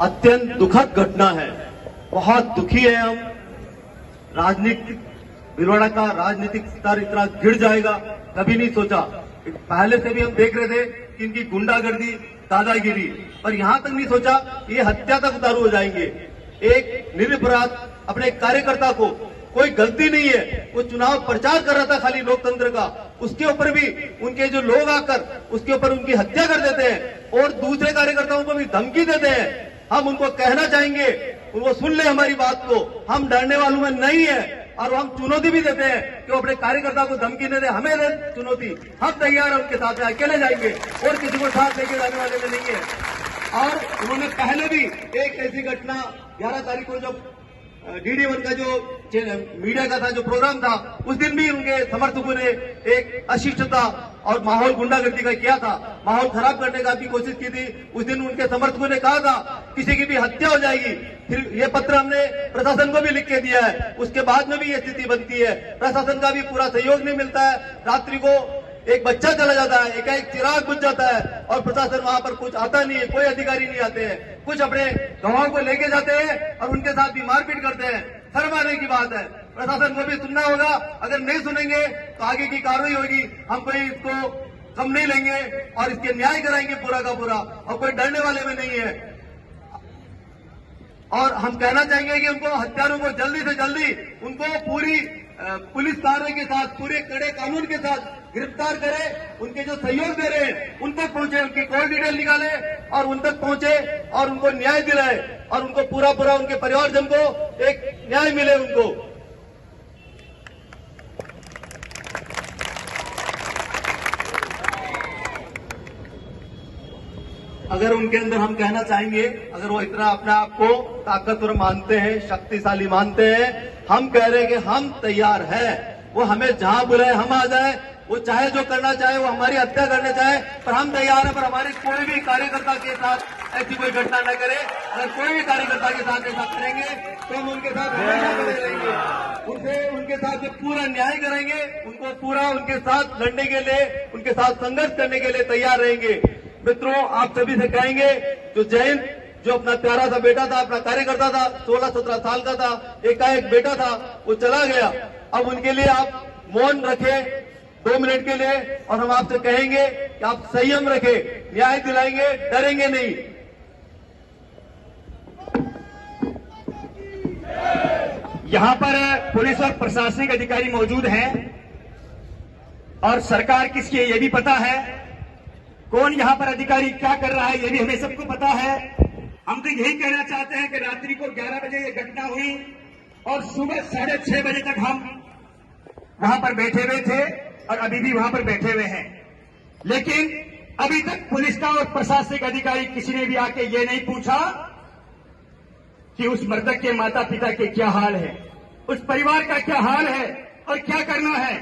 अत्यंत दुखद घटना है। बहुत दुखी है हम। राजनीतिक भीलवाड़ा का राजनीतिक स्तर इतना गिर जाएगा कभी नहीं सोचा। पहले से भी हम देख रहे थे कि इनकी गुंडागर्दी, दादागिरी, पर यहां तक नहीं सोचा कि ये हत्या तक उतारू हो जाएंगे। एक निरपराध अपने कार्यकर्ता को, कोई गलती नहीं है, वो चुनाव प्रचार कर रहा था खाली लोकतंत्र का, उसके ऊपर भी उनके जो लोग आकर उसके ऊपर उनकी हत्या कर देते हैं और दूसरे कार्यकर्ताओं को भी धमकी देते हैं। हम उनको कहना चाहेंगे, उनको सुन ले हमारी बात को, हम डरने वालों में नहीं है और हम चुनौती भी देते हैं कि वो अपने कार्यकर्ता को धमकी न दे, हमें दे चुनौती, हम तैयार हैं उनके साथ, अकेले जाएंगे और किसी को साथ लेके जाने वाले में नहीं है। और उन्होंने पहले भी एक ऐसी घटना 11 तारीख को जो DD1 का जो मीडिया का था जो प्रोग्राम था, उस दिन भी उनके समर्थकों ने एक अशिष्टता और माहौल गुंडागर्दी का किया था, माहौल खराब करने का भी कोशिश की थी। उस दिन उनके समर्थकों ने कहा था किसी की भी हत्या हो जाएगी। फिर ये पत्र हमने प्रशासन को भी लिख के दिया है, उसके बाद में भी ये स्थिति बनती है। प्रशासन का भी पूरा सहयोग नहीं मिलता है। रात्रि को एक बच्चा चला जाता है, एकाएक चिराग बुझ जाता है और प्रशासन वहां पर कुछ आता नहीं है, कोई अधिकारी नहीं आते हैं। कुछ अपने गवाहों को लेके जाते हैं और उनके साथ भी मारपीट करते हैं। शर्म आने की बात है। प्रशासन को भी सुनना होगा, अगर नहीं सुनेंगे तो आगे की कार्रवाई होगी। हम कोई इसको कम नहीं लेंगे और इसके न्याय कराएंगे पूरा का पूरा, और कोई डरने वाले में नहीं है। और हम कहना चाहेंगे कि उनको, हत्यारों को जल्दी से जल्दी उनको पूरी पुलिस कार्रवाई के साथ, पूरे कड़े कानून के साथ गिरफ्तार करें। उनके जो सहयोग दे रहे हैं उन तक पहुंचे, उनकी कॉल डिटेल निकाले और उन तक पहुंचे और उनको न्याय दिलाए और उनको पूरा पूरा उनके परिवारजन को एक न्याय मिले उनको। अगर उनके अंदर, हम कहना चाहेंगे, अगर वो इतना अपने आप को ताकतवर मानते हैं, शक्तिशाली मानते हैं, हम कह रहे हैं कि हम तैयार हैं। वो हमें जहां बुलाए हम आ जाए, वो चाहे जो करना चाहे, वो हमारी हत्या करना चाहे, पर हम तैयार हैं। पर हमारे कोई भी कार्यकर्ता के साथ ऐसी कोई घटना न करे। अगर कोई भी कार्यकर्ता के साथ ऐसा करेंगे तो हम उनके साथ हमेशा खड़े रहेंगे, उनके साथ पूरा न्याय करेंगे, उनको पूरा उनके साथ लड़ने के लिए, उनके साथ संघर्ष करने के लिए तैयार रहेंगे। मित्रों, आप सभी से कहेंगे, जो जयंत, जो अपना प्यारा सा बेटा था, अपना कार्यकर्ता था, 16-17 साल का था, एकाएक बेटा था, वो चला गया। अब उनके लिए आप मौन रखें 2 मिनट के लिए और हम आपसे कहेंगे कि आप संयम रखें, न्याय दिलाएंगे, डरेंगे नहीं। यहां पर पुलिस और प्रशासनिक अधिकारी मौजूद हैं और सरकार किसकी है ये भी पता है, कौन यहां पर अधिकारी क्या कर रहा है ये भी हमें सबको पता है। हम तो यही कहना चाहते हैं कि रात्रि को 11 बजे ये घटना हुई और सुबह 6:30 बजे तक हम वहां पर बैठे हुए थे और अभी भी वहां पर बैठे हुए हैं, लेकिन अभी तक पुलिस का और प्रशासनिक अधिकारी किसी ने भी आके ये नहीं पूछा कि उस मृतक के माता पिता के क्या हाल है, उस परिवार का क्या हाल है और क्या करना है।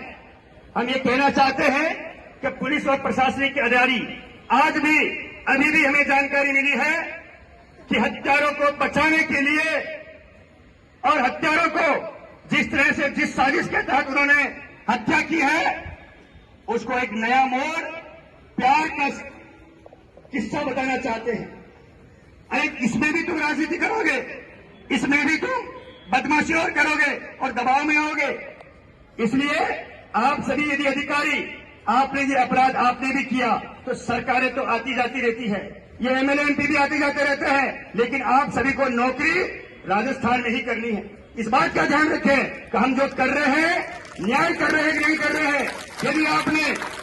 हम ये कहना चाहते हैं कि पुलिस और प्रशासनिक के अधिकारी, आज भी अभी भी हमें जानकारी मिली है कि हत्यारों को बचाने के लिए और हत्यारों को जिस तरह से, जिस साजिश के तहत उन्होंने हत्या की है, उसको एक नया मोड़, प्यार का किस्सा बताना चाहते हैं। अरे इसमें भी तुम राजनीति करोगे, इसमें भी तुम बदमाशी और करोगे और दबाव में आओगे। इसलिए आप सभी यदि अधिकारी, आपने ये अपराध आपने भी किया तो सरकारें तो आती जाती रहती है, ये MLA MP भी आते जाते रहते हैं, लेकिन आप सभी को नौकरी राजस्थान में ही करनी है। इस बात का ध्यान रखें कि हम जो कर रहे हैं न्याय कर रहे हैं कि नहीं कर रहे हैं। यदि आपने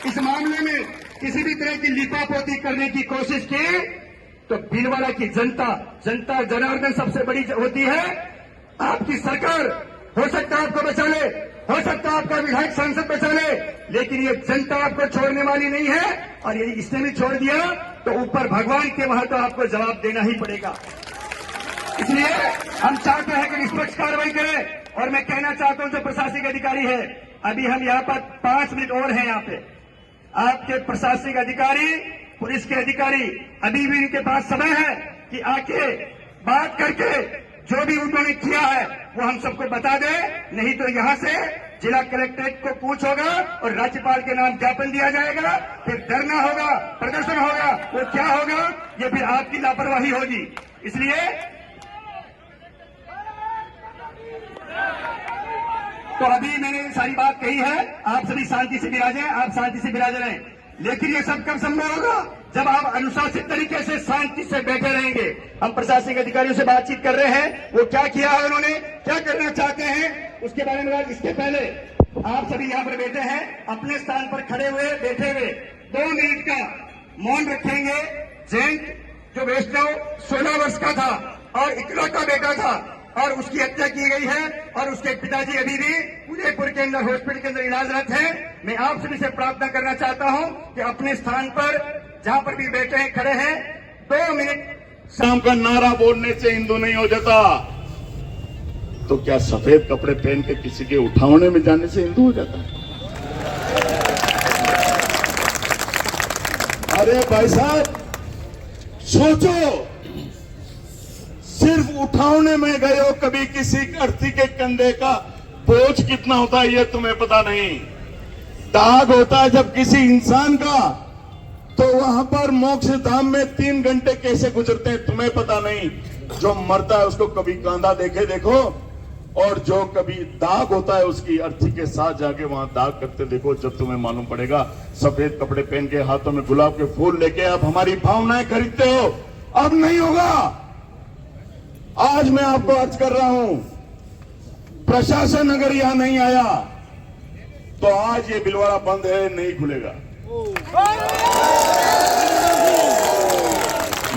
इस मामले में किसी भी तरह की लिपापोती करने की कोशिश की तो भीलवाड़ा की जनता जनार्दन सबसे बड़ी होती है। आपकी सरकार हो सकता है आपको बचा ले, हो सकता है आपका विधायक सांसद बचा ले, लेकिन ये जनता आपको छोड़ने वाली नहीं है। और यदि इसने भी छोड़ दिया तो ऊपर भगवान के वहां तो आपको जवाब देना ही पड़ेगा। इसलिए हम चाहते हैं कि निष्पक्ष कार्रवाई करें। और मैं कहना चाहता हूं जो प्रशासनिक अधिकारी है, अभी हम यहाँ पर 5 मिनट और हैं यहाँ पे, आपके प्रशासनिक अधिकारी, पुलिस के अधिकारी, अभी भी इनके पास समय है कि आके बात करके जो भी उन्होंने किया है वो हम सबको बता दें, नहीं तो यहां से जिला कलेक्ट्रेट को पूछ होगा और राज्यपाल के नाम ज्ञापन दिया जाएगा, फिर धरना होगा, प्रदर्शन होगा, वो क्या होगा, ये फिर आपकी लापरवाही होगी। इसलिए तो अभी मैंने सारी बात कही है, आप सभी शांति से विराजें, आप शांति से विराज रहें। लेकिन ये सब कब संभव होगा? जब आप अनुशासित तरीके से शांति से बैठे रहेंगे। हम प्रशासनिक अधिकारियों से बातचीत कर रहे हैं, वो क्या किया है, उन्होंने क्या करना चाहते हैं, उसके बारे में बात। इसके पहले आप सभी यहाँ पर बैठे हैं, अपने स्थान पर खड़े हुए बैठे हुए 2 मिनट का मौन रखेंगे। जैंट जो वैष्णव 16 वर्ष का था और इकलौता बेटा था और उसकी हत्या की गई है और उसके पिताजी अभी भी उदयपुर के अंदर हॉस्पिटल के अंदर इलाजरत हैं। मैं आप सभी से प्रार्थना करना चाहता हूं कि अपने स्थान पर जहां पर भी बैठे हैं, खड़े हैं, 2 मिनट शाम का नारा बोलने से हिंदू नहीं हो जाता। तो क्या सफेद कपड़े पहन के किसी के उठावने में जाने से हिंदू हो जाता है? अरे भाई साहब सोचो, सिर्फ उठावने में गए हो, कभी किसी अर्थी के कंधे का बोझ कितना होता है ये तुम्हें पता नहीं। दाग होता है जब किसी इंसान का, तो वहां पर मोक्ष धाम में 3 घंटे कैसे गुजरते हैं तुम्हें पता नहीं। जो मरता है उसको कभी कांधा देखे देखो, और जो कभी दाग होता है उसकी अर्थी के साथ जाके वहां दाग करते देखो, जब तुम्हें मालूम पड़ेगा। सफेद कपड़े पहन के, हाथों में गुलाब के फूल लेके आप हमारी भावनाएं खरीदते हो, अब नहीं होगा। आज मैं आपको अर्ज कर रहा हूं, प्रशासन अगर यहां नहीं आया तो आज ये बिलवाड़ा बंद है, नहीं खुलेगा।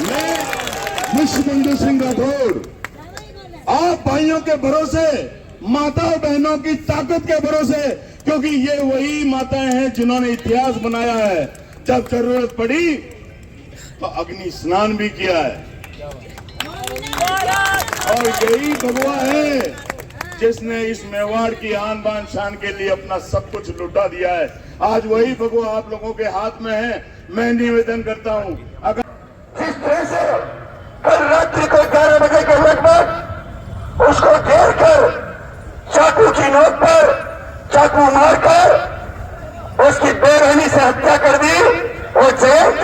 मैं विश्वबंधु सिंह राठौड़ आप भाइयों के भरोसे, माताओं बहनों की ताकत के भरोसे, क्योंकि ये वही माताएं हैं जिन्होंने इतिहास बनाया है। जब जरूरत पड़ी तो अग्नि स्नान भी किया है, और यही भगवा है जिसने इस मेवाड़ की आन बान शान के लिए अपना सब कुछ लुटा दिया है। आज वही भगवा आप लोगों के हाथ में है। मैं निवेदन करता हूं, अगर जिस तरह से कल रात्रि को 11 बजे के लगभग उसको घेर कर चाकू की नोक पर चाकू मारकर उसकी बेरहमी से हत्या कर दी। वो जैंट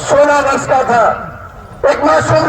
16 वर्ष का था, एक मासूम